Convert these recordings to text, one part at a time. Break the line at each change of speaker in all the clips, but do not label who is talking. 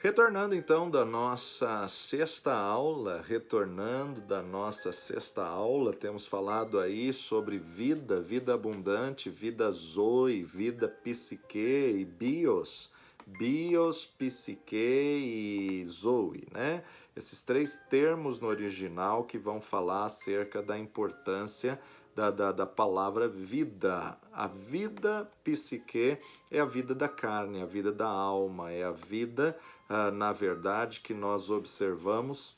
Retornando então da nossa sexta aula, temos falado aí sobre vida, vida abundante, vida zoe, vida psique e bios, psique e zoe, né? Esses três termos no original que vão falar acerca da importância da palavra vida. A vida psique é a vida da carne, a vida da alma, é a vida, na verdade, que nós observamos,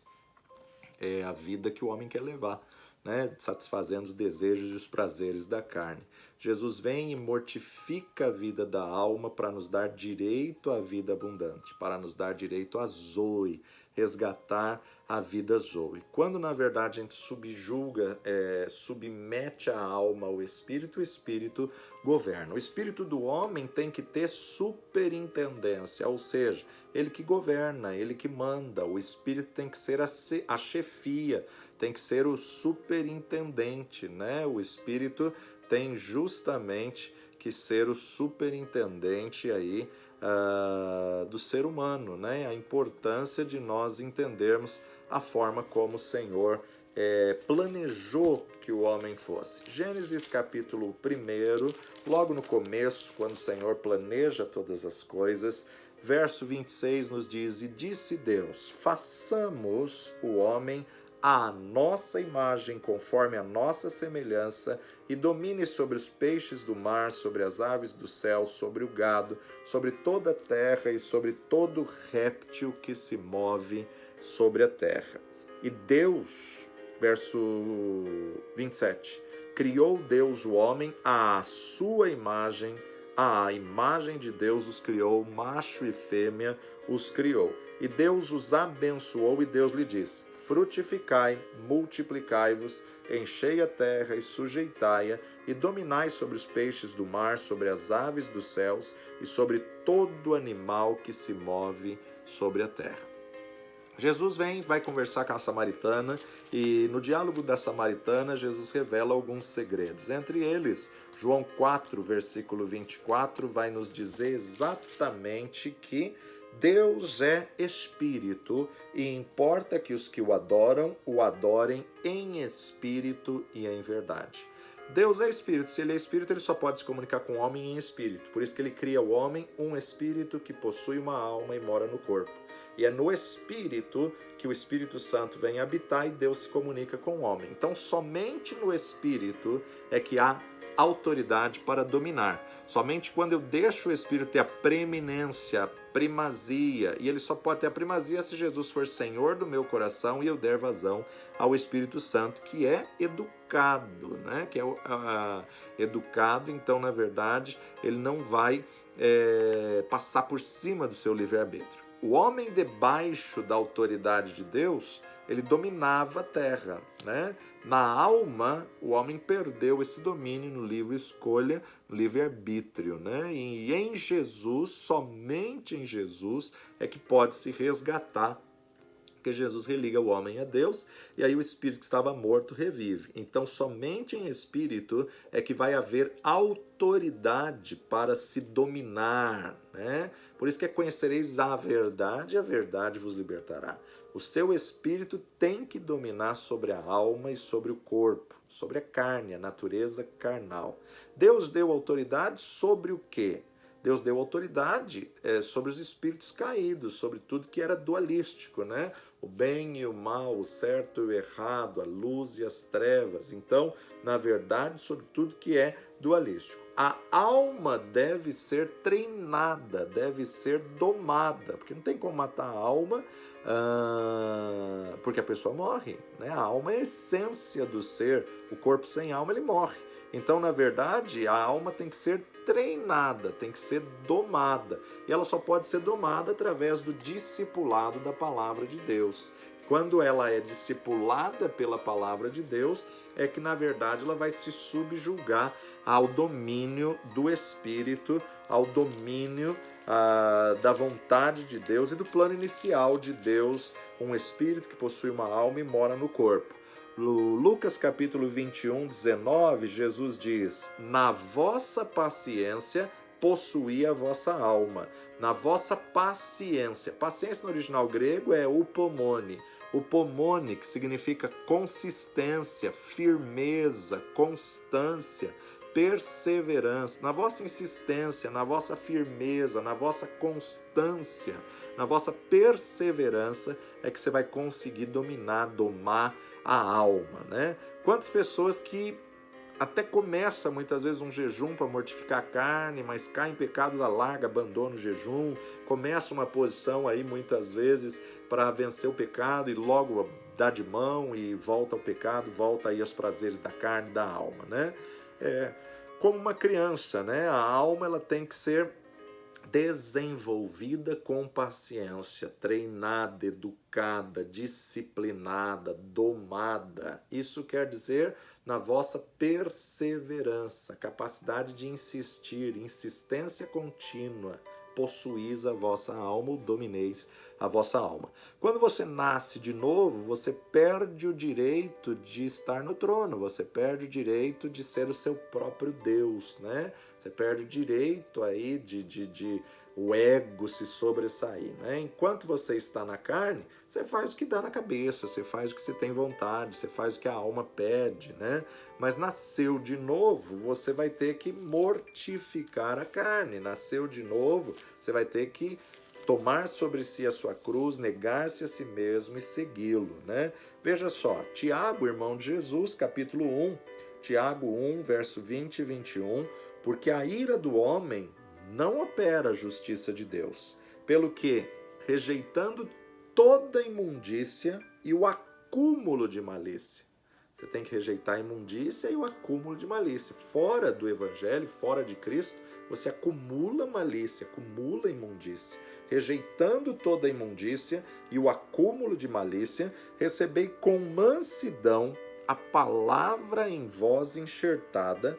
é a vida que o homem quer levar, né? Satisfazendo os desejos e os prazeres da carne. Jesus vem e mortifica a vida da alma para nos dar direito à vida abundante, para nos dar direito à zoe, resgatar a vida zoe. Quando na verdade a gente subjuga, submete a alma ao espírito, o espírito governa. O espírito do homem tem que ter superintendência, ou seja, ele que governa, ele que manda. O espírito tem que ser a chefia, tem que ser o superintendente, né? O espírito tem justamente que ser o superintendente aí do ser humano, né? A importância de nós entendermos a forma como o Senhor planejou que o homem fosse. Gênesis capítulo 1, logo no começo, quando o Senhor planeja todas as coisas, verso 26 nos diz: E disse Deus, façamos o homem à nossa imagem, conforme a nossa semelhança, e domine sobre os peixes do mar, sobre as aves do céu, sobre o gado, sobre toda a terra e sobre todo réptil que se move sobre a terra. E Deus, verso 27, criou Deus o homem à sua imagem, a imagem de Deus os criou, macho e fêmea os criou. E Deus os abençoou e Deus lhe disse: frutificai, multiplicai-vos, enchei a terra e sujeitai-a, e dominai sobre os peixes do mar, sobre as aves dos céus e sobre todo animal que se move sobre a terra. Jesus vai conversar com a samaritana e no diálogo da samaritana Jesus revela alguns segredos. Entre eles, João 4, versículo 24, vai nos dizer exatamente que Deus é espírito e importa que os que o adoram, o adorem em espírito e em verdade. Deus é espírito, se ele é espírito, ele só pode se comunicar com o homem em espírito. Por isso que ele cria o homem, um espírito que possui uma alma e mora no corpo. E é no espírito que o Espírito Santo vem habitar e Deus se comunica com o homem. Então, somente no espírito é que há autoridade para dominar. Somente quando eu deixo o Espírito ter a preeminência, a primazia, e ele só pode ter a primazia se Jesus for Senhor do meu coração e eu der vazão ao Espírito Santo, que é educado, né? Que é educado, então, na verdade, ele não vai passar por cima do seu livre-arbítrio. O homem debaixo da autoridade de Deus, ele dominava a terra, né? Na alma, o homem perdeu esse domínio no livre escolha, no livre-arbítrio, né? E em Jesus, somente em Jesus, é que pode se resgatar, porque Jesus religa o homem a Deus, e aí o espírito que estava morto revive. Então, somente em espírito é que vai haver autoridade para se dominar, né? Por isso que conhecereis a verdade vos libertará. O seu espírito tem que dominar sobre a alma e sobre o corpo, sobre a carne, a natureza carnal. Deus deu autoridade sobre o quê? Deus deu autoridade sobre os espíritos caídos, sobre tudo que era dualístico, né? O bem e o mal, o certo e o errado, a luz e as trevas. Então, na verdade, sobre tudo que é dualístico. A alma deve ser treinada, deve ser domada, porque não tem como matar a alma, porque a pessoa morre, né? A alma é a essência do ser, o corpo sem alma ele morre. Então, na verdade, a alma tem que ser treinada, tem que ser domada. E ela só pode ser domada através do discipulado da palavra de Deus. Quando ela é discipulada pela palavra de Deus, é que na verdade ela vai se subjugar ao domínio do Espírito, ao domínio da vontade de Deus e do plano inicial de Deus, um Espírito que possui uma alma e mora no corpo. Lucas capítulo 21, 19, Jesus diz: na vossa paciência possuir a vossa alma, na vossa paciência. Paciência no original grego é upomone. Upomone, que significa consistência, firmeza, constância, perseverança. Na vossa insistência, na vossa firmeza, na vossa constância, na vossa perseverança é que você vai conseguir domar a alma, né? Quantas pessoas que até começa muitas vezes um jejum para mortificar a carne, mas cai em pecado da larga, abandona o jejum, começa uma posição aí muitas vezes para vencer o pecado e logo dá de mão e volta ao pecado, volta aí aos prazeres da carne e da alma, né? Como uma criança, né? A alma ela tem que ser desenvolvida com paciência, treinada, educada, disciplinada, domada. Isso quer dizer na vossa perseverança, capacidade de insistir, insistência contínua. Possuís a vossa alma ou domineis a vossa alma. Quando você nasce de novo, você perde o direito de estar no trono, você perde o direito de ser o seu próprio Deus, né? Você perde o direito aí de o ego se sobressair, né? Enquanto você está na carne, você faz o que dá na cabeça, você faz o que você tem vontade, você faz o que a alma pede, né? Mas nasceu de novo, você vai ter que mortificar a carne. Nasceu de novo, você vai ter que tomar sobre si a sua cruz, negar-se a si mesmo e segui-lo, né? Veja só, Tiago, irmão de Jesus, capítulo 1, Tiago 1, verso 20 e 21, porque a ira do homem não opera a justiça de Deus, pelo que, rejeitando toda imundícia e o acúmulo de malícia. Você tem que rejeitar a imundícia e o acúmulo de malícia. Fora do Evangelho, fora de Cristo, você acumula malícia, acumula imundícia. Rejeitando toda a imundícia e o acúmulo de malícia, recebei com mansidão a palavra em vós enxertada,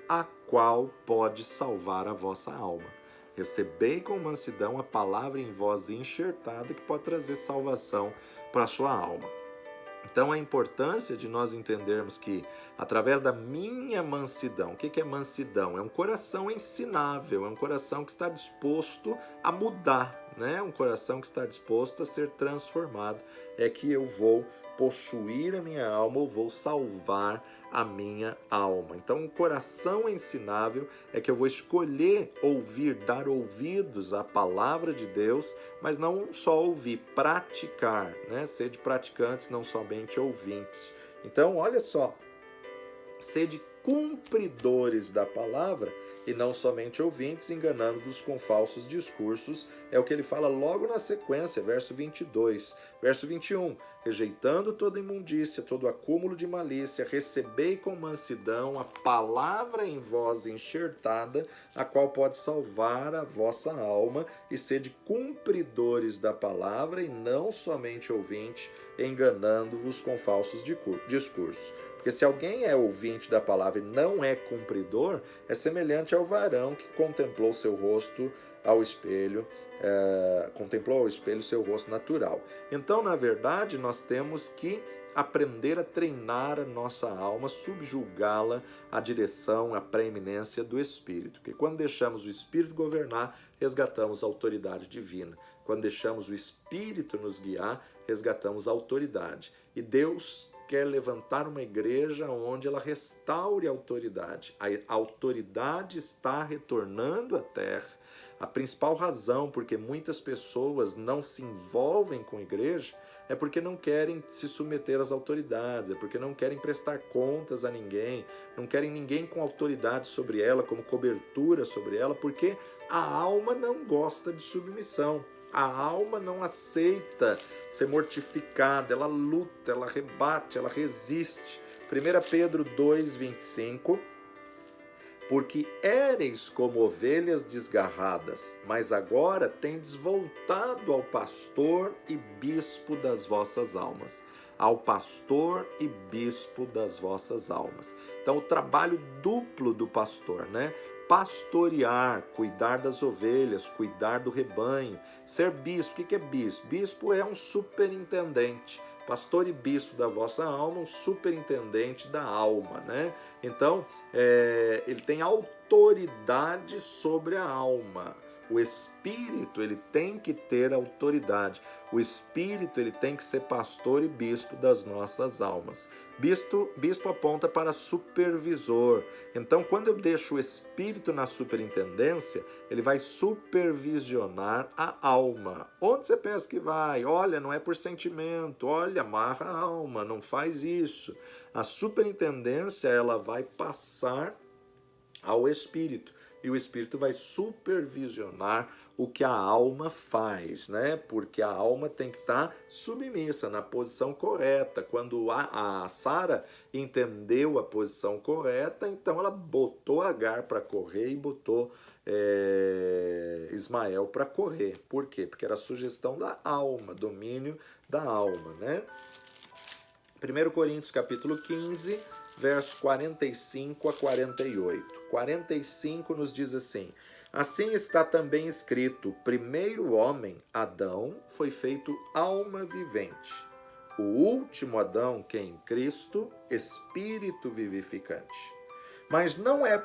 a qual pode salvar a vossa alma. Recebei com mansidão a palavra em vós enxertada que pode trazer salvação para a sua alma. Então a importância de nós entendermos que através da minha mansidão, o que é mansidão? É um coração ensinável, é um coração que está disposto a mudar, né? Um coração que está disposto a ser transformado. É que eu vou possuir a minha alma ou vou salvar a minha alma. Então, um coração ensinável é que eu vou escolher ouvir, dar ouvidos à palavra de Deus, mas não só ouvir, praticar, né? Sede praticantes, não somente ouvintes. Então, olha só, sede cumpridores da palavra e não somente ouvintes, enganando-vos com falsos discursos, é o que ele fala logo na sequência, verso 22. Verso 21, rejeitando toda imundícia, todo acúmulo de malícia, recebei com mansidão a palavra em vós enxertada, a qual pode salvar a vossa alma, e sede cumpridores da palavra e não somente ouvintes, enganando-vos com falsos discursos. Porque se alguém é ouvinte da palavra e não é cumpridor, é semelhante ao varão que contemplou seu rosto ao espelho, contemplou ao espelho seu rosto natural. Então, na verdade, nós temos que aprender a treinar a nossa alma, subjugá-la à direção, à preeminência do Espírito. Porque quando deixamos o Espírito governar, resgatamos a autoridade divina. Quando deixamos o Espírito nos guiar, resgatamos a autoridade. E Deus quer levantar uma igreja onde ela restaure a autoridade. A autoridade está retornando à terra. A principal razão porque muitas pessoas não se envolvem com a igreja é porque não querem se submeter às autoridades, é porque não querem prestar contas a ninguém, não querem ninguém com autoridade sobre ela, como cobertura sobre ela, porque a alma não gosta de submissão. A alma não aceita ser mortificada, ela luta, ela rebate, ela resiste. 1 Pedro 2,25, porque éreis como ovelhas desgarradas, mas agora tendes voltado ao pastor e bispo das vossas almas. Ao pastor e bispo das vossas almas. Então, o trabalho duplo do pastor, né? Pastorear, cuidar das ovelhas, cuidar do rebanho, ser bispo. O que é bispo? Bispo é um superintendente. pastor e bispo da vossa alma, um superintendente da alma, né? Então, ele tem autoridade sobre a alma. O espírito, ele tem que ter autoridade. O espírito, ele tem que ser pastor e bispo das nossas almas. Bispo aponta para supervisor. Então, quando eu deixo o espírito na superintendência, ele vai supervisionar a alma. Onde você pensa que vai? Olha, não é por sentimento. Olha, amarra a alma, não faz isso. A superintendência, ela vai passar ao espírito. E o espírito vai supervisionar o que a alma faz, né? Porque a alma tem que estar submissa, na posição correta. Quando a Sara entendeu a posição correta, então ela botou Agar para correr e botou Ismael para correr. Por quê? Porque era a sugestão da alma, domínio da alma, né? 1 Coríntios capítulo 15, versos 45 a 48. 45 nos diz assim: assim está também escrito, o primeiro homem, Adão, foi feito alma vivente. O último Adão, que é em Cristo, espírito vivificante. Mas não é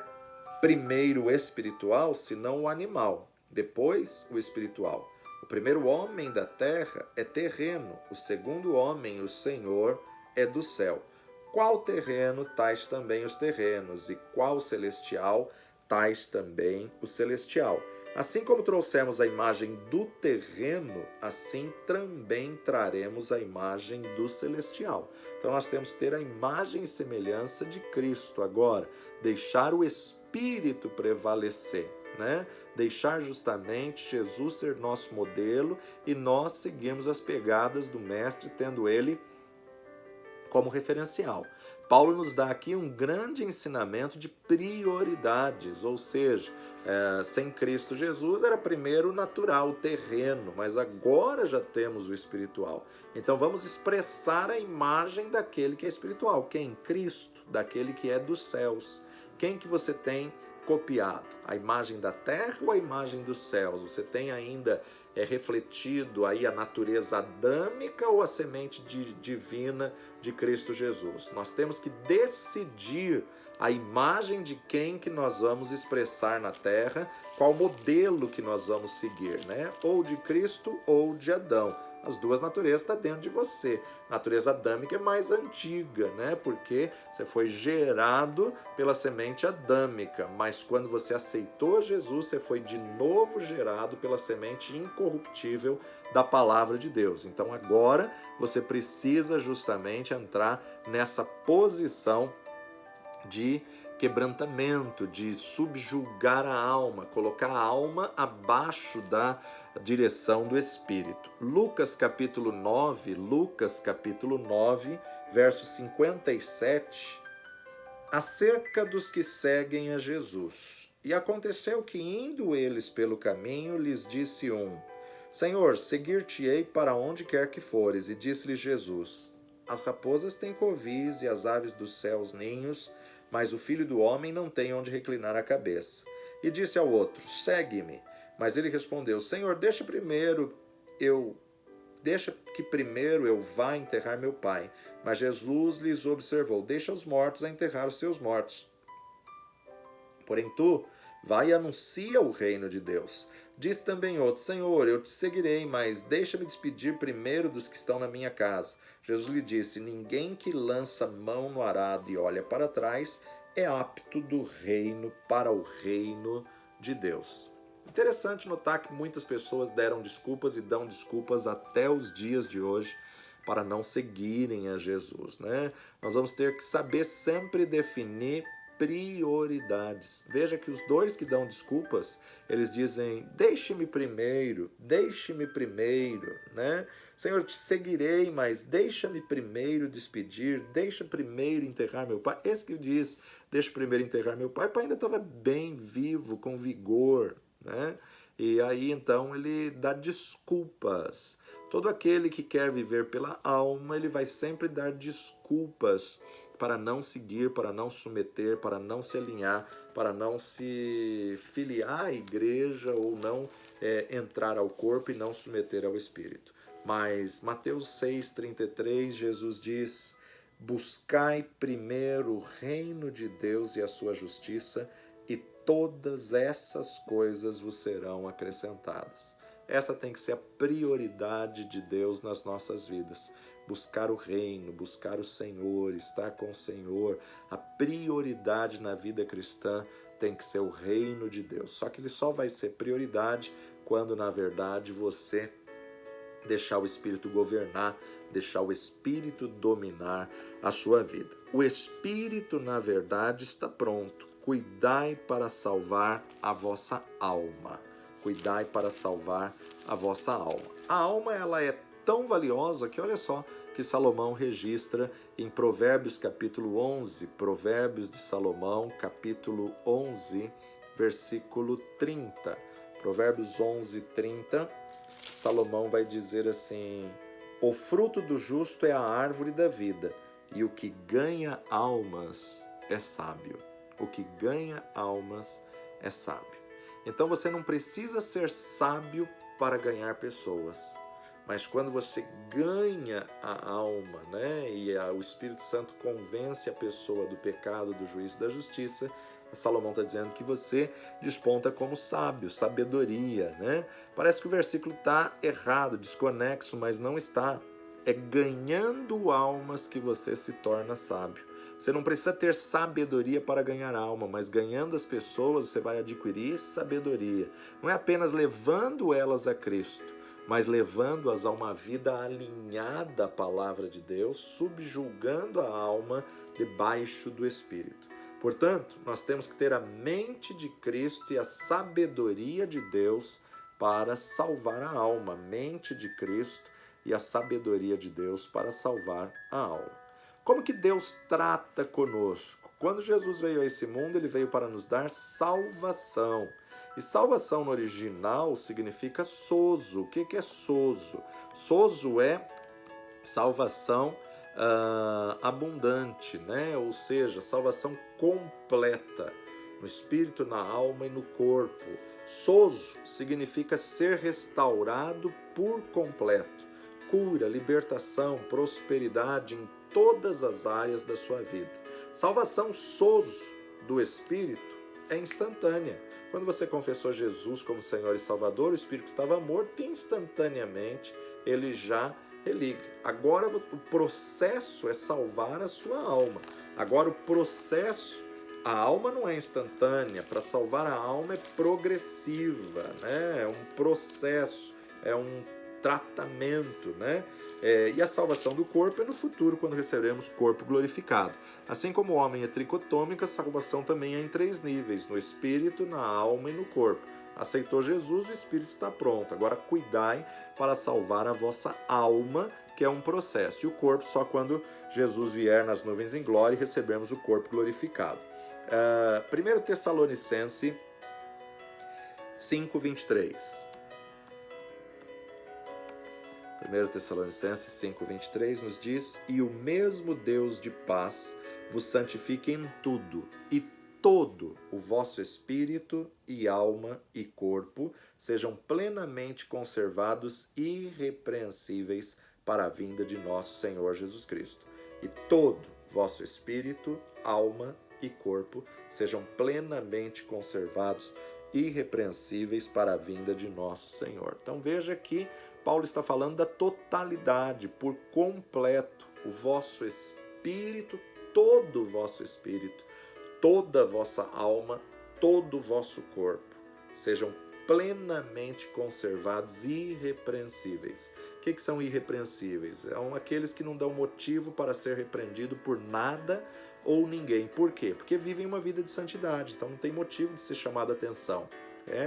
primeiro o espiritual, senão o animal, depois o espiritual. O primeiro homem da terra é terreno, o segundo homem, o Senhor, é do céu. Qual terreno, tais também os terrenos, e qual celestial, tais também o celestial. Assim como trouxemos a imagem do terreno, assim também traremos a imagem do celestial. Então nós temos que ter a imagem e semelhança de Cristo agora, deixar o Espírito prevalecer, né? Deixar justamente Jesus ser nosso modelo e nós seguirmos as pegadas do Mestre, tendo ele como referencial. Paulo nos dá aqui um grande ensinamento de prioridades, ou seja, sem Cristo Jesus era primeiro o natural, o terreno, mas agora já temos o espiritual. Então vamos expressar a imagem daquele que é espiritual, que é em Cristo, daquele que é dos céus. Quem que você tem copiado? A imagem da terra ou a imagem dos céus? Você tem ainda refletido aí a natureza adâmica ou a semente divina de Cristo Jesus? Nós temos que decidir a imagem de quem que nós vamos expressar na terra, qual modelo que nós vamos seguir, né? Ou de Cristo ou de Adão. As duas naturezas estão dentro de você. A natureza adâmica é mais antiga, né? Porque você foi gerado pela semente adâmica, mas quando você aceitou Jesus, você foi de novo gerado pela semente incorruptível da palavra de Deus. Então agora você precisa justamente entrar nessa posição de quebrantamento, de subjugar a alma, colocar a alma abaixo da direção do Espírito. Lucas capítulo 9, verso 57, acerca dos que seguem a Jesus. E aconteceu que, indo eles pelo caminho, lhes disse um: Senhor, seguir-te-ei para onde quer que fores. E disse-lhe Jesus: as raposas têm covis e as aves dos céus ninhos, mas o Filho do Homem não tem onde reclinar a cabeça. E disse ao outro: segue-me. Mas ele respondeu: Senhor, deixa que primeiro eu vá enterrar meu pai. Mas Jesus lhes observou: deixa os mortos a enterrar os seus mortos. Porém tu, vai e anuncia o reino de Deus. Disse também outro: Senhor, eu te seguirei, mas deixa-me despedir primeiro dos que estão na minha casa. Jesus lhe disse: ninguém que lança mão no arado e olha para trás é apto para o reino de Deus. Interessante notar que muitas pessoas deram desculpas e dão desculpas até os dias de hoje para não seguirem a Jesus, né? Nós vamos ter que saber sempre definir prioridades. Veja que os dois que dão desculpas, eles dizem: deixe-me primeiro, né? Senhor, te seguirei, mas deixa-me primeiro despedir, deixa primeiro enterrar meu pai. Esse que diz: deixa primeiro enterrar meu pai, o pai ainda estava bem vivo, com vigor, né? E aí então ele dá desculpas. Todo aquele que quer viver pela alma, ele vai sempre dar desculpas para não seguir, para não submeter, para não se alinhar, para não se filiar à igreja ou não entrar ao corpo e não submeter ao Espírito. Mas Mateus 6,33, Jesus diz: buscai primeiro o reino de Deus e a sua justiça, e todas essas coisas vos serão acrescentadas. Essa tem que ser a prioridade de Deus nas nossas vidas. Buscar o reino, buscar o Senhor, estar com o Senhor. A prioridade na vida cristã tem que ser o reino de Deus. Só que ele só vai ser prioridade quando, na verdade, você deixar o Espírito governar, deixar o Espírito dominar a sua vida. O Espírito, na verdade, está pronto. Cuidai para salvar a vossa alma. Cuidai para salvar a vossa alma. A alma, ela é tão valiosa que, olha só, que Salomão registra em Provérbios capítulo 11, Provérbios de Salomão, capítulo 11, versículo 30. Provérbios 11, 30, Salomão vai dizer assim: o fruto do justo é a árvore da vida, e o que ganha almas é sábio. O que ganha almas é sábio. Então você não precisa ser sábio para ganhar pessoas, mas quando você ganha a alma, né, e o Espírito Santo convence a pessoa do pecado, do juízo e da justiça, Salomão está dizendo que você desponta como sábio, sabedoria, né? Parece que o versículo está errado, desconexo, mas não está. É ganhando almas que você se torna sábio. Você não precisa ter sabedoria para ganhar alma, mas ganhando as pessoas você vai adquirir sabedoria. Não é apenas levando elas a Cristo, mas levando-as a uma vida alinhada à palavra de Deus, subjugando a alma debaixo do Espírito. Portanto, nós temos que ter a mente de Cristo e a sabedoria de Deus para salvar a alma. Mente de Cristo e a sabedoria de Deus para salvar a alma. Como que Deus trata conosco? Quando Jesus veio a esse mundo, ele veio para nos dar salvação. E salvação no original significa sozo. O que é sozo? Sozo é salvação abundante, né? Ou seja, salvação completa no espírito, na alma e no corpo. Sozo significa ser restaurado por completo. Cura, libertação, prosperidade em todas as áreas da sua vida. Salvação sozo do espírito é instantânea. Quando você confessou Jesus como Senhor e Salvador, o espírito que estava morto, instantaneamente ele já religa. Agora o processo é salvar a sua alma. Agora o processo, a alma não é instantânea. Para salvar a alma é progressiva, né? É um processo, é um tratamento, né? E a salvação do corpo é no futuro, quando receberemos corpo glorificado. Assim como o homem é tricotômico, a salvação também é em 3 níveis: no espírito, na alma e no corpo. Aceitou Jesus, o espírito está pronto. Agora cuidai para salvar a vossa alma, que é um processo. E o corpo só quando Jesus vier nas nuvens em glória e recebermos o corpo glorificado. 1 Tessalonicenses 5:23. 1 Tessalonicenses 5:23 nos diz: e o mesmo Deus de paz vos santifique em tudo, e todo o vosso espírito e alma e corpo sejam plenamente conservados irrepreensíveis para a vinda de nosso Senhor Jesus Cristo. E todo vosso espírito, alma e corpo sejam plenamente conservados irrepreensíveis para a vinda de nosso Senhor. Então veja que Paulo está falando da totalidade, por completo, o vosso espírito, todo o vosso espírito, toda a vossa alma, todo o vosso corpo, sejam plenamente conservados, irrepreensíveis. O que são irrepreensíveis? São aqueles que não dão motivo para ser repreendido por nada ou ninguém. Por quê? Porque vivem uma vida de santidade, então não tem motivo de ser chamado a atenção.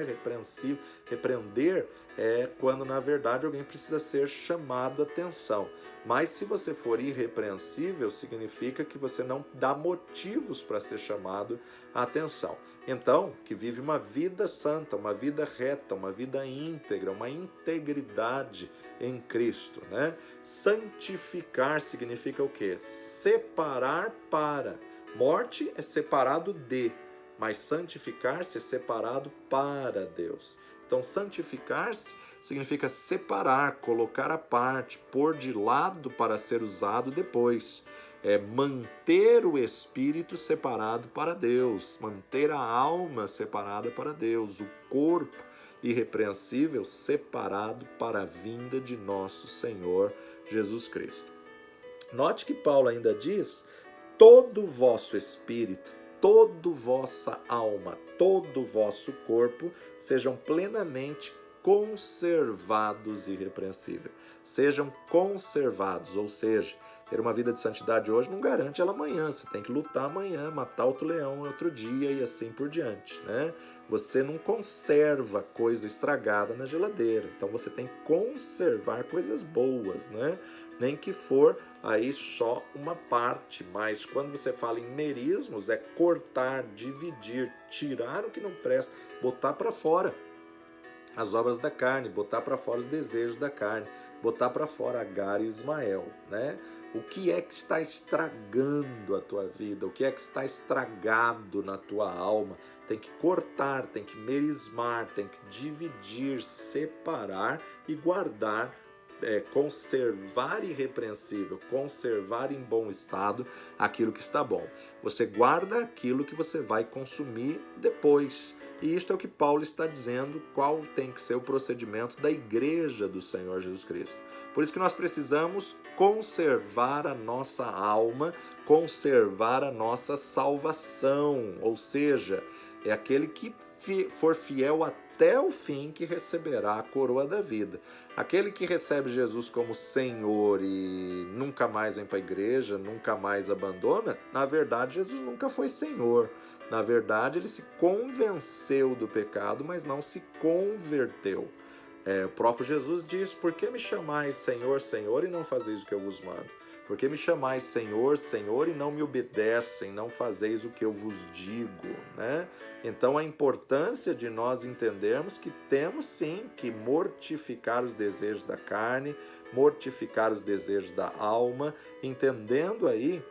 Repreensível, repreender é quando na verdade alguém precisa ser chamado a atenção. Mas se você for irrepreensível, significa que você não dá motivos para ser chamado a atenção. Então, que vive uma vida santa, uma vida reta, uma vida íntegra, uma integridade em Cristo, né? Santificar significa o quê? Separar para. Morte é separado de. mas santificar-se é separado para Deus. Então, santificar-se significa separar, colocar à parte, pôr de lado para ser usado depois. É manter o espírito separado para Deus, manter a alma separada para Deus, o corpo irrepreensível separado para a vinda de nosso Senhor Jesus Cristo. Note que Paulo ainda diz: todo o vosso espírito, toda vossa alma, todo o vosso corpo sejam plenamente conservados irrepreensíveis. Sejam conservados, ou seja, ter uma vida de santidade hoje não garante ela amanhã. Você tem que lutar amanhã, matar outro leão outro dia e assim por diante, né? Você não conserva coisa estragada na geladeira. Então você tem que conservar coisas boas, né? Nem que for aí só uma parte. Mas quando você fala em merismos, é cortar, dividir, tirar o que não presta, botar para fora as obras da carne, botar para fora os desejos da carne, botar para fora Agar e Ismael, né? O que é que está estragando a tua vida? O que é que está estragado na tua alma? Tem que cortar, tem que merismar, tem que dividir, separar e guardar, conservar irrepreensível, conservar em bom estado aquilo que está bom. Você guarda aquilo que você vai consumir depois. E isto é o que Paulo está dizendo, qual tem que ser o procedimento da igreja do Senhor Jesus Cristo. Por isso que nós precisamos conservar a nossa alma, conservar a nossa salvação, ou seja, é aquele que for fiel até o fim que receberá a coroa da vida. Aquele que recebe Jesus como Senhor e nunca mais vem para a igreja, nunca mais abandona, na verdade Jesus nunca foi Senhor. Na verdade ele se convenceu do pecado, mas não se converteu. O próprio Jesus diz: por que me chamais Senhor, Senhor, e não fazeis o que eu vos mando? Por que me chamais Senhor, Senhor, e não me obedecem, não fazeis o que eu vos digo, né? Então a importância de nós entendermos que temos sim que mortificar os desejos da carne, mortificar os desejos da alma, entendendo aí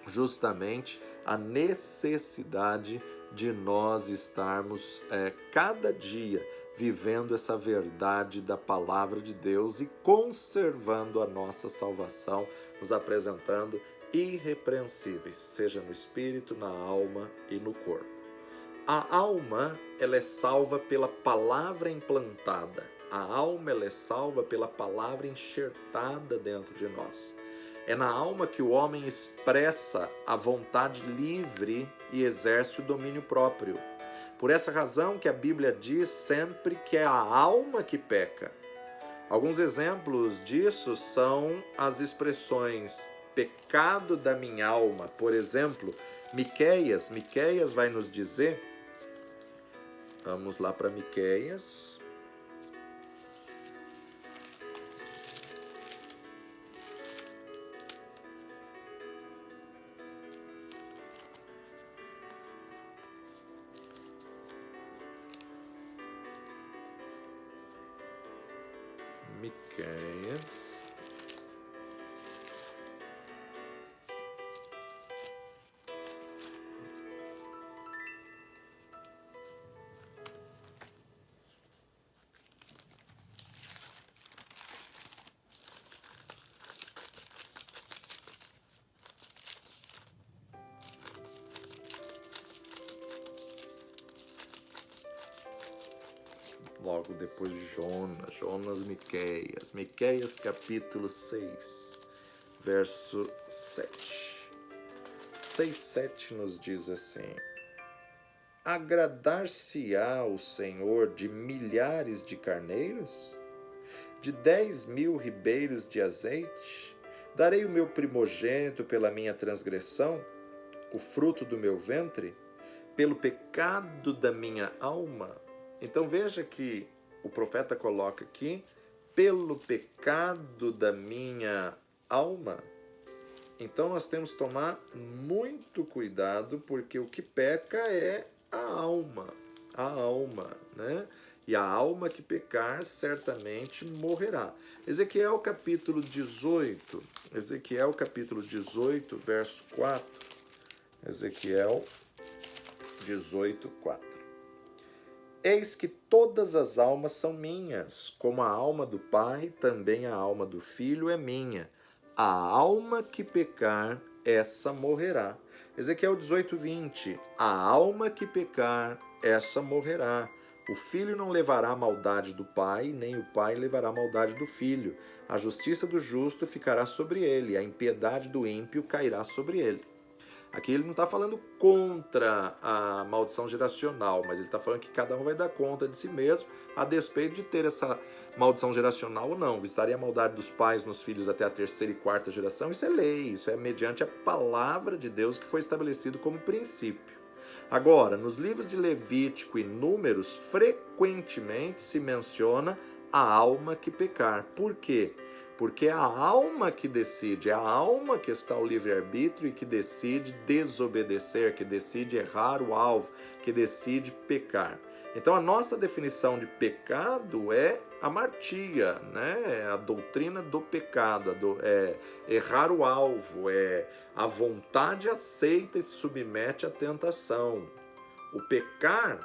justamente a necessidade de nós estarmos cada dia vivendo essa verdade da palavra de Deus e conservando a nossa salvação, nos apresentando irrepreensíveis, seja no espírito, na alma e no corpo. A alma, ela é salva pela palavra implantada. A alma, ela é salva pela palavra enxertada dentro de nós. É na alma que o homem expressa a vontade livre e exerce o domínio próprio. Por essa razão que a Bíblia diz sempre que é a alma que peca. Alguns exemplos disso são as expressões pecado da minha alma. Por exemplo, Miqueias vai nos dizer, vamos lá para Miqueias. Miqueias. Logo depois de Jonas, Miqueias. Miqueias capítulo 6, verso 7. 6:7 nos diz assim: agradar-se-á o Senhor de milhares de carneiros? De 10.000 ribeiros de azeite? Darei o meu primogênito pela minha transgressão, o fruto do meu ventre, pelo pecado da minha alma? Então veja que o profeta coloca aqui, pelo pecado da minha alma. Então nós temos que tomar muito cuidado, porque o que peca é a alma, né? E a alma que pecar certamente morrerá. Ezequiel capítulo 18, verso 4. Ezequiel 18:4. Eis que todas as almas são minhas, como a alma do Pai, também a alma do Filho é minha. A alma que pecar, essa morrerá. Ezequiel 18:20. A alma que pecar, essa morrerá. O filho não levará a maldade do pai, nem o pai levará a maldade do filho. A justiça do justo ficará sobre ele, a impiedade do ímpio cairá sobre ele. Aqui ele não está falando contra a maldição geracional, mas ele está falando que cada um vai dar conta de si mesmo, a despeito de ter essa maldição geracional ou não. Visitaria a maldade dos pais nos filhos até a terceira e quarta geração. Isso é lei, isso é mediante a palavra de Deus que foi estabelecido como princípio. Agora, nos livros de Levítico e Números, frequentemente se menciona a alma que pecar. Por quê? Porque é a alma que decide, é a alma que está ao livre-arbítrio e que decide desobedecer, que decide errar o alvo, que decide pecar. Então a nossa definição de pecado é amartia, né? É a doutrina do pecado, é errar o alvo, é a vontade aceita e se submete à tentação. O pecar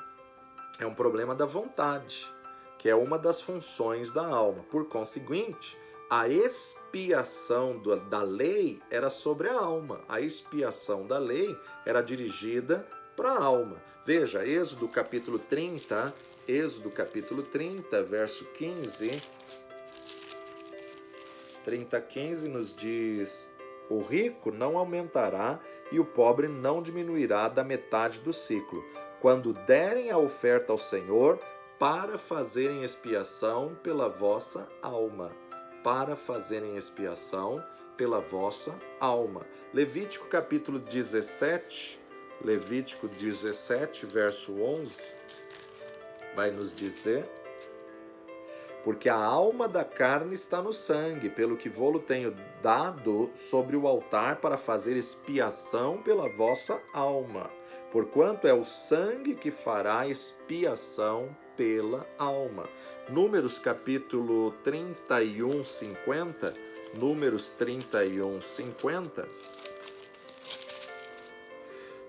é um problema da vontade, que é uma das funções da alma. Por conseguinte, a expiação da lei era sobre a alma. A expiação da lei era dirigida para a alma. Veja, Êxodo capítulo 30, verso 15. 30:15 nos diz: o rico não aumentará e o pobre não diminuirá da metade do ciclo, quando derem a oferta ao Senhor para fazerem expiação pela vossa alma. Para fazerem expiação pela vossa alma. Levítico capítulo 17, verso 11, vai nos dizer: porque a alma da carne está no sangue, pelo que vô-lo tenho dado sobre o altar para fazer expiação pela vossa alma, porquanto é o sangue que fará expiação pela alma. Números capítulo 31:50, Números 31:50.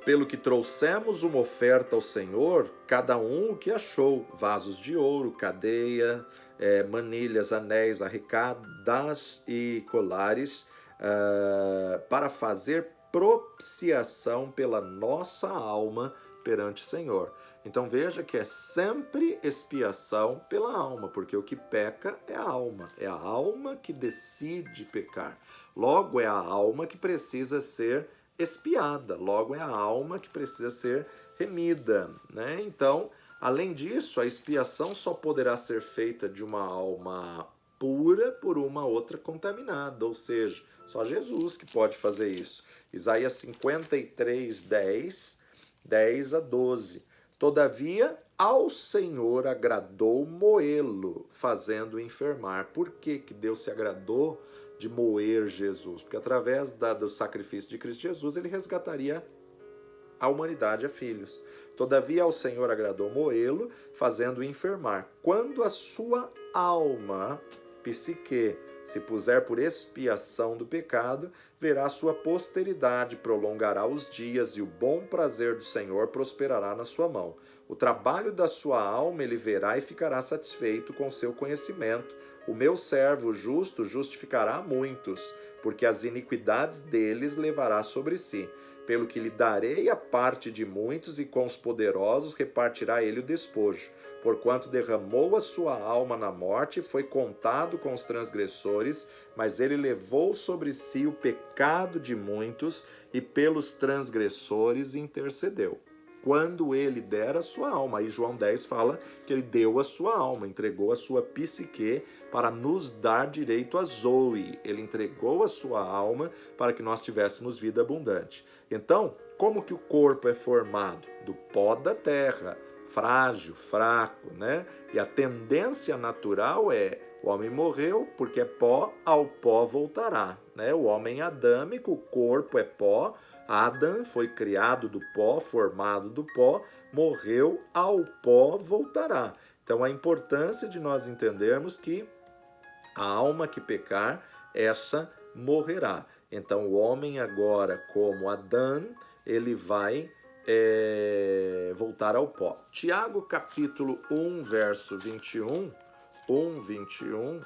Pelo que trouxemos uma oferta ao Senhor, cada um o que achou, vasos de ouro, cadeia, manilhas, anéis, arrecadas e colares, para fazer propiciação pela nossa alma perante o Senhor. Então veja que é sempre expiação pela alma, porque o que peca é a alma que decide pecar. Logo é a alma que precisa ser expiada, logo é a alma que precisa ser remida, né? Então, além disso, a expiação só poderá ser feita de uma alma pura por uma outra contaminada, ou seja, só Jesus que pode fazer isso. Isaías 53:10, 10-12. Todavia, ao Senhor agradou moê-lo, fazendo-o enfermar. Por que que Deus se agradou de moer Jesus? Porque através do sacrifício de Cristo Jesus, ele resgataria a humanidade a filhos. Todavia, ao Senhor agradou moê-lo, fazendo-o enfermar. Quando a sua alma, psique, se puser por expiação do pecado, verá sua posteridade, prolongará os dias, e o bom prazer do Senhor prosperará na sua mão. O trabalho da sua alma ele verá e ficará satisfeito com seu conhecimento. O meu servo justo justificará a muitos, porque as iniquidades deles levará sobre si. Pelo que lhe darei a parte de muitos, e com os poderosos repartirá ele o despojo. Porquanto derramou a sua alma na morte, foi contado com os transgressores, mas ele levou sobre si o pecado de muitos, e pelos transgressores intercedeu. Quando ele der a sua alma, aí João 10 fala que ele deu a sua alma, entregou a sua psique para nos dar direito a Zoe. Ele entregou a sua alma para que nós tivéssemos vida abundante. Então, como que o corpo é formado? Do pó da terra, frágil, fraco, né? E a tendência natural é: o homem morreu porque é pó, ao pó voltará, né? O homem adâmico, o corpo é pó. Adão foi criado do pó, formado do pó, morreu, ao pó voltará. Então a importância de nós entendermos que a alma que pecar, essa morrerá. Então o homem agora, como Adão, ele vai voltar ao pó. Tiago capítulo 1, verso 21, 21.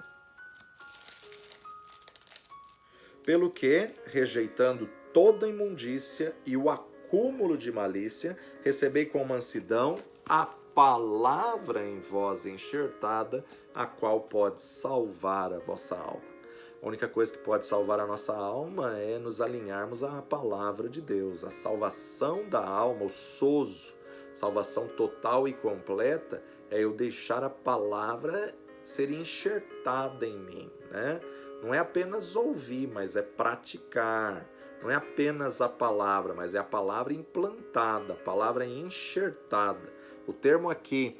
Pelo que, rejeitando toda imundícia e o acúmulo de malícia, recebei com mansidão a palavra em vós enxertada, a qual pode salvar a vossa alma. A única coisa que pode salvar a nossa alma é nos alinharmos à palavra de Deus. A salvação da alma, o sozo, salvação total e completa, é eu deixar a palavra ser enxertada em mim, né? Não é apenas ouvir, mas é praticar. Não é apenas a palavra, mas é a palavra implantada, a palavra enxertada. O termo aqui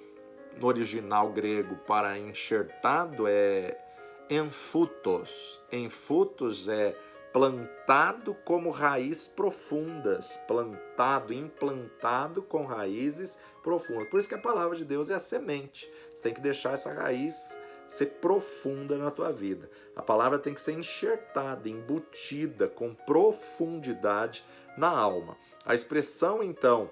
no original grego para enxertado é enfutos. Enfutos é plantado como raízes profundas, plantado, implantado com raízes profundas. Por isso que a palavra de Deus é a semente. Você tem que deixar essa raiz ser profunda na tua vida. A palavra tem que ser enxertada, embutida com profundidade na alma. A expressão, então,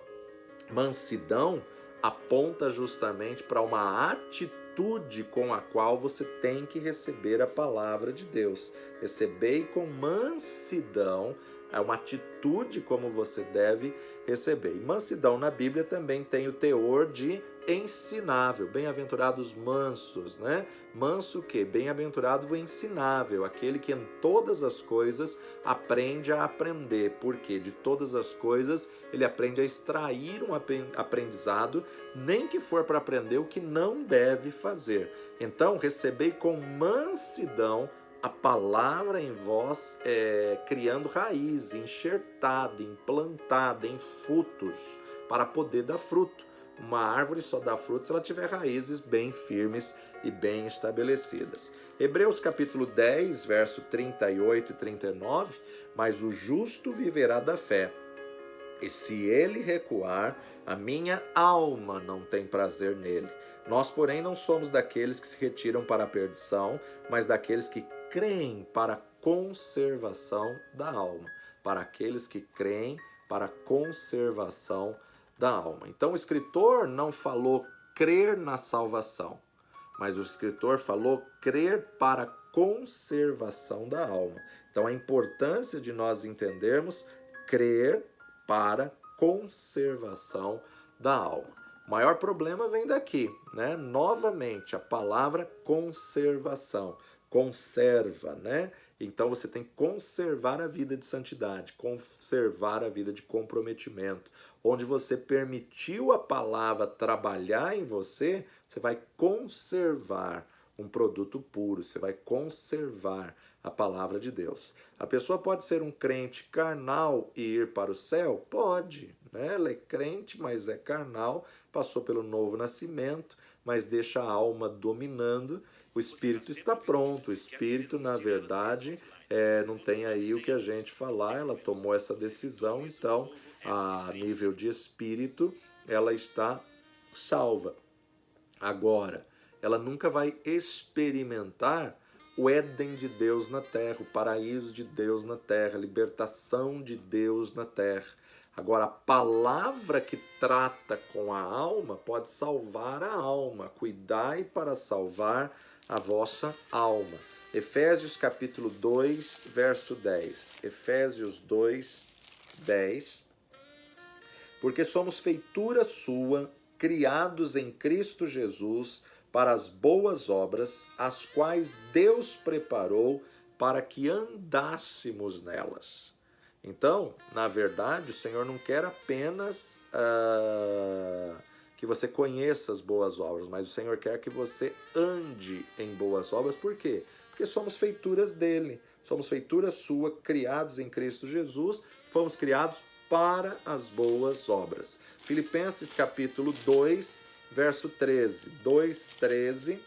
mansidão, aponta justamente para uma atitude com a qual você tem que receber a palavra de Deus. Recebei com mansidão, é uma atitude como você deve receber. E mansidão na Bíblia também tem o teor de ensinável, bem-aventurados mansos, né? Manso o quê? Bem-aventurado o ensinável, aquele que em todas as coisas aprende a aprender, porque de todas as coisas ele aprende a extrair um aprendizado, nem que for para aprender o que não deve fazer. Então, recebei com mansidão a palavra em vós, criando raiz, enxertada, implantada em frutos, para poder dar fruto. Uma árvore só dá fruto se ela tiver raízes bem firmes e bem estabelecidas. Hebreus capítulo 10, verso 38 e 39, mas o justo viverá da fé. E se ele recuar, a minha alma não tem prazer nele. Nós, porém, não somos daqueles que se retiram para a perdição, mas daqueles que creem para a conservação da alma. Para aqueles que creem para a conservação da alma. Então o escritor não falou crer na salvação, mas o escritor falou crer para a conservação da alma. Então a importância de nós entendermos crer para conservação da alma. O maior problema vem daqui, né? Novamente, a palavra conservação. Conserva, né? Então você tem que conservar a vida de santidade, conservar a vida de comprometimento. Onde você permitiu a palavra trabalhar em você, você vai conservar um produto puro, você vai conservar a palavra de Deus. A pessoa pode ser um crente carnal e ir para o céu? Pode, né? Ela é crente, mas é carnal, passou pelo novo nascimento, mas deixa a alma dominando. O espírito está pronto, o espírito, na verdade, não tem aí o que a gente falar, ela tomou essa decisão, então, a nível de espírito, ela está salva. Agora, ela nunca vai experimentar o Éden de Deus na terra, o paraíso de Deus na terra, a libertação de Deus na terra. Agora, a palavra que trata com a alma pode salvar a alma. Cuidai para salvar a vossa alma. Efésios capítulo 2, verso 10. Efésios 2, 10. Porque somos feitura sua, criados em Cristo Jesus, para as boas obras, as quais Deus preparou para que andássemos nelas. Então, na verdade, o Senhor não quer apenas que você conheça as boas obras, mas o Senhor quer que você ande em boas obras. Por quê? Porque somos feituras dele, somos feitura sua, criados em Cristo Jesus, fomos criados para as boas obras. Filipenses capítulo 2, verso 13. 2:13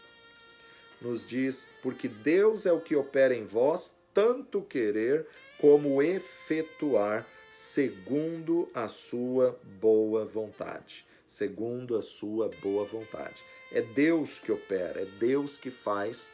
nos diz: porque Deus é o que opera em vós, tanto querer como efetuar, segundo a sua boa vontade. Segundo a sua boa vontade. É Deus que opera, é Deus que faz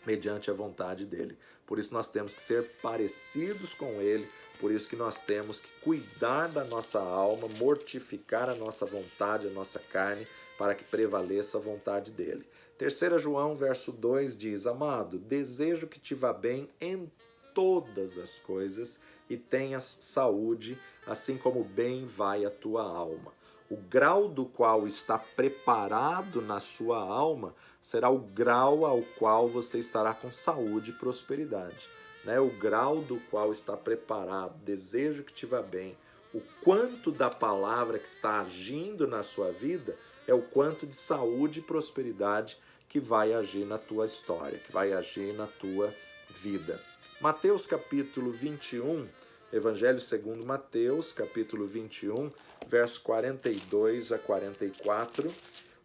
mediante a vontade dele. Por isso nós temos que ser parecidos com ele, Por isso que nós temos que cuidar da nossa alma, mortificar a nossa vontade, a nossa carne, para que prevaleça a vontade dele. 3 João, verso 2 diz: Amado, desejo que te vá bem em todas as coisas e tenhas saúde, assim como bem vai a tua alma. O grau do qual está preparado na sua alma será o grau ao qual você estará com saúde e prosperidade. O grau do qual está preparado, desejo que te vá bem, o quanto da palavra que está agindo na sua vida é o quanto de saúde e prosperidade que vai agir na tua história, que vai agir na tua vida. Mateus capítulo 21, Evangelho segundo Mateus, capítulo 21, verso 42 a 44,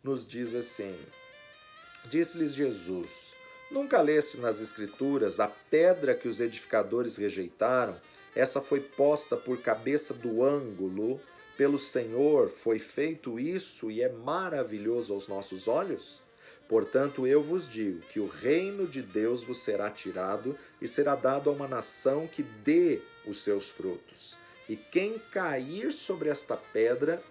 nos diz assim: Disse-lhes Jesus: Nunca leste nas Escrituras a pedra que os edificadores rejeitaram? Essa foi posta por cabeça do ângulo. Pelo Senhor foi feito isso e é maravilhoso aos nossos olhos? Portanto, eu vos digo que o reino de Deus vos será tirado e será dado a uma nação que dê os seus frutos. E quem cair sobre esta pedra,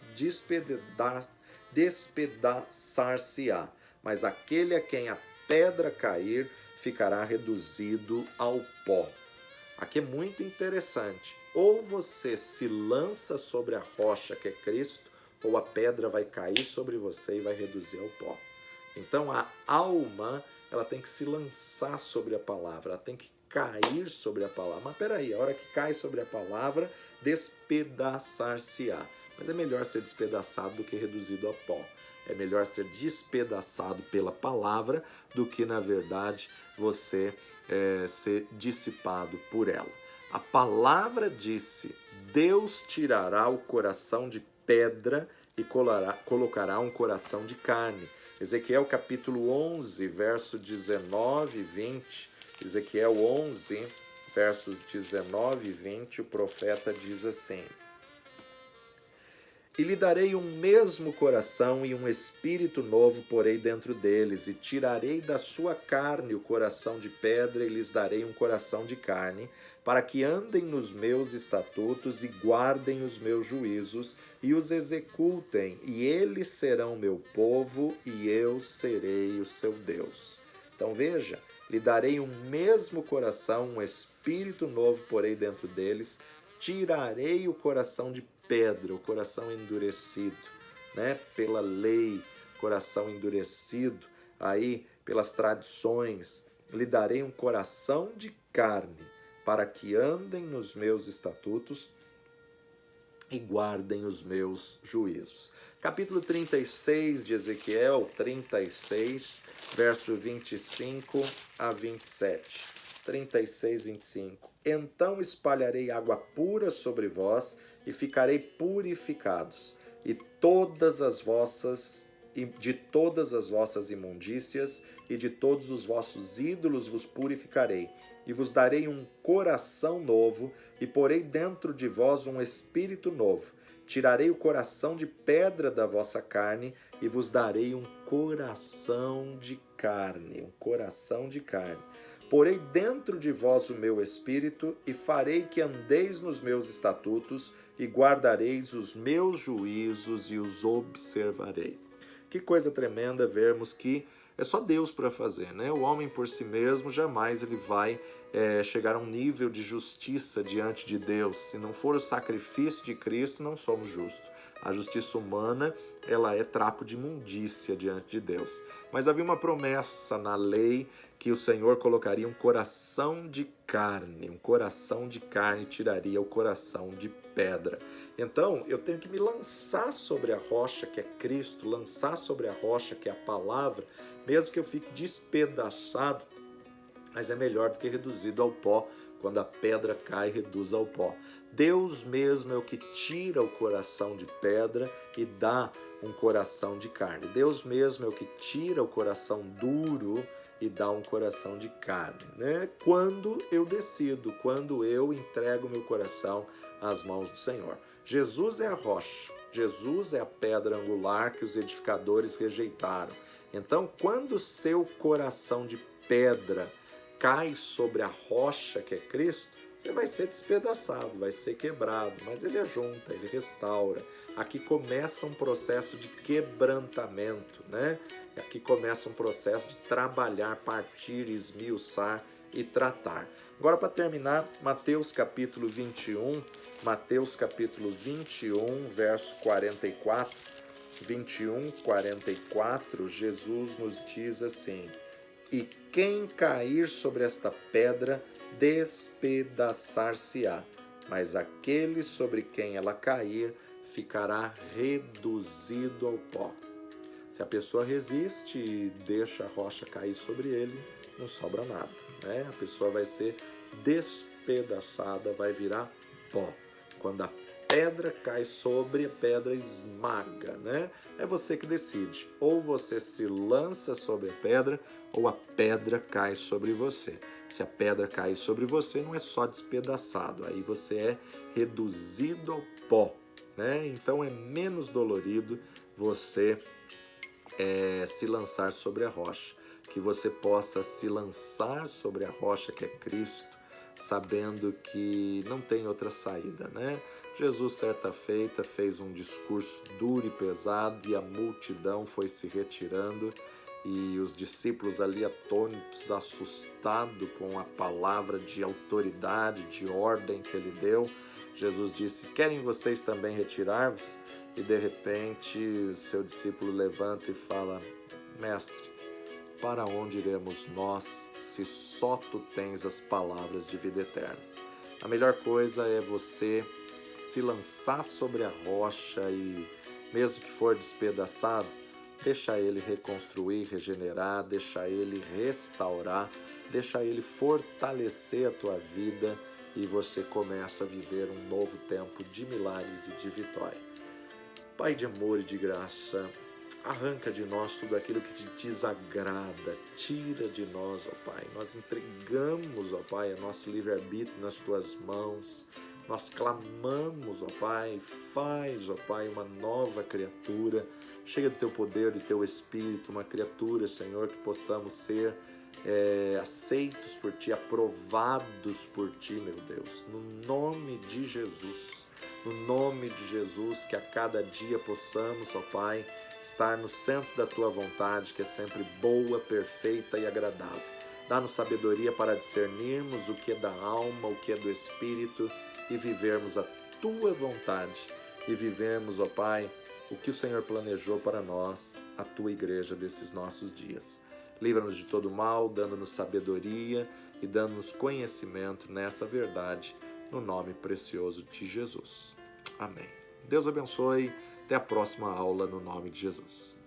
despedaçar-se-á. Mas aquele a quem a pedra cair, ficará reduzido ao pó. Aqui é muito interessante. Ou você se lança sobre a rocha que é Cristo, ou a pedra vai cair sobre você e vai reduzir ao pó. Então a alma, ela tem que se lançar sobre a palavra, ela tem que cair sobre a palavra. Mas peraí, a hora que cai sobre a palavra, despedaçar-se-á. Mas é melhor ser despedaçado do que reduzido a pó. É melhor ser despedaçado pela palavra do que, na verdade, você ser dissipado por ela. A palavra disse: Deus tirará o coração de pedra e colocará um coração de carne. Ezequiel capítulo 11, verso 19 e 20. Ezequiel 11, versos 19 e 20, o profeta diz assim: E lhe darei um mesmo coração e um espírito novo porei dentro deles, e tirarei da sua carne o coração de pedra e lhes darei um coração de carne, para que andem nos meus estatutos e guardem os meus juízos e os executem, e eles serão meu povo e eu serei o seu Deus. Então veja, lhe darei um mesmo coração, um espírito novo porei dentro deles, tirarei o coração de pedra, o coração endurecido, pela lei, coração endurecido, aí pelas tradições, lhe darei um coração de carne, para que andem nos meus estatutos e guardem os meus juízos. Capítulo 36 de Ezequiel, 36, verso 25 a 27. 36, 25. Então espalharei água pura sobre vós e ficarei purificados, e de todas as vossas imundícias e de todos os vossos ídolos vos purificarei, e vos darei um coração novo, e porei dentro de vós um espírito novo. Tirarei o coração de pedra da vossa carne, e vos darei um coração de carne, um coração de carne. Porei dentro de vós o meu espírito, e farei que andeis nos meus estatutos, e guardareis os meus juízos, e os observarei. Que coisa tremenda vermos que é só Deus para fazer, O homem por si mesmo jamais ele vai chegar a um nível de justiça diante de Deus. Se não for o sacrifício de Cristo, não somos justos. A justiça humana, ela é trapo de imundícia diante de Deus. Mas havia uma promessa na lei que o Senhor colocaria um coração de carne, tiraria o coração de pedra. Então, eu tenho que me lançar sobre a rocha que é Cristo, lançar sobre a rocha que é a palavra, mesmo que eu fique despedaçado, mas é melhor do que reduzido ao pó, quando a pedra cai e reduz ao pó. Deus mesmo é o que tira o coração de pedra e dá um coração de carne. Deus mesmo é o que tira o coração duro e dá um coração de carne, Quando eu decido, quando eu entrego meu coração às mãos do Senhor. Jesus é a rocha, Jesus é a pedra angular que os edificadores rejeitaram. Então, quando o seu coração de pedra cai sobre a rocha que é Cristo, você vai ser despedaçado, vai ser quebrado, mas ele ajunta, ele restaura. Aqui começa um processo de quebrantamento, né? Aqui começa um processo de trabalhar, partir, esmiuçar e tratar. Agora, para terminar, Mateus capítulo 21, verso 44, 21, 44, Jesus nos diz assim: e quem cair sobre esta pedra, despedaçar-se-á, mas aquele sobre quem ela cair, ficará reduzido ao pó. Se a pessoa resiste e deixa a rocha cair sobre ele, não sobra nada, né? A pessoa vai ser despedaçada, vai virar pó. Quando a pedra cai sobre, a pedra esmaga, né? É você que decide. Ou você se lança sobre a pedra, ou a pedra cai sobre você. Se a pedra cair sobre você, não é só despedaçado, aí você é reduzido ao pó, né? Então é menos dolorido você se lançar sobre a rocha, que você possa se lançar sobre a rocha que é Cristo, sabendo que não tem outra saída, né? Jesus, certa feita, fez um discurso duro e pesado e a multidão foi se retirando e os discípulos ali atônitos, assustados com a palavra de autoridade, de ordem que ele deu. Jesus disse: querem vocês também retirar-vos? E de repente o seu discípulo levanta e fala: mestre, para onde iremos nós se só tu tens as palavras de vida eterna? A melhor coisa é você se lançar sobre a rocha e, mesmo que for despedaçado, deixa ele reconstruir, regenerar, deixa ele restaurar, deixa ele fortalecer a tua vida e você começa a viver um novo tempo de milagres e de vitória. Pai de amor e de graça, arranca de nós tudo aquilo que te desagrada, tira de nós, ó Pai. Nós entregamos, ó Pai, o nosso livre-arbítrio nas tuas mãos. Nós clamamos, ó Pai, faz, ó Pai, uma nova criatura, cheia do teu poder, do teu espírito, uma criatura, Senhor, que possamos ser aceitos por Ti, aprovados por Ti, meu Deus, no nome de Jesus. No nome de Jesus, que a cada dia possamos, ó Pai, estar no centro da Tua vontade, que é sempre boa, perfeita e agradável. Dá-nos sabedoria para discernirmos o que é da alma, o que é do Espírito e vivermos a Tua vontade e vivermos, ó Pai, o que o Senhor planejou para nós, a Tua igreja desses nossos dias. Livra-nos de todo mal, dando-nos sabedoria e dando-nos conhecimento nessa verdade, no nome precioso de Jesus. Amém. Deus abençoe. Até a próxima aula no nome de Jesus.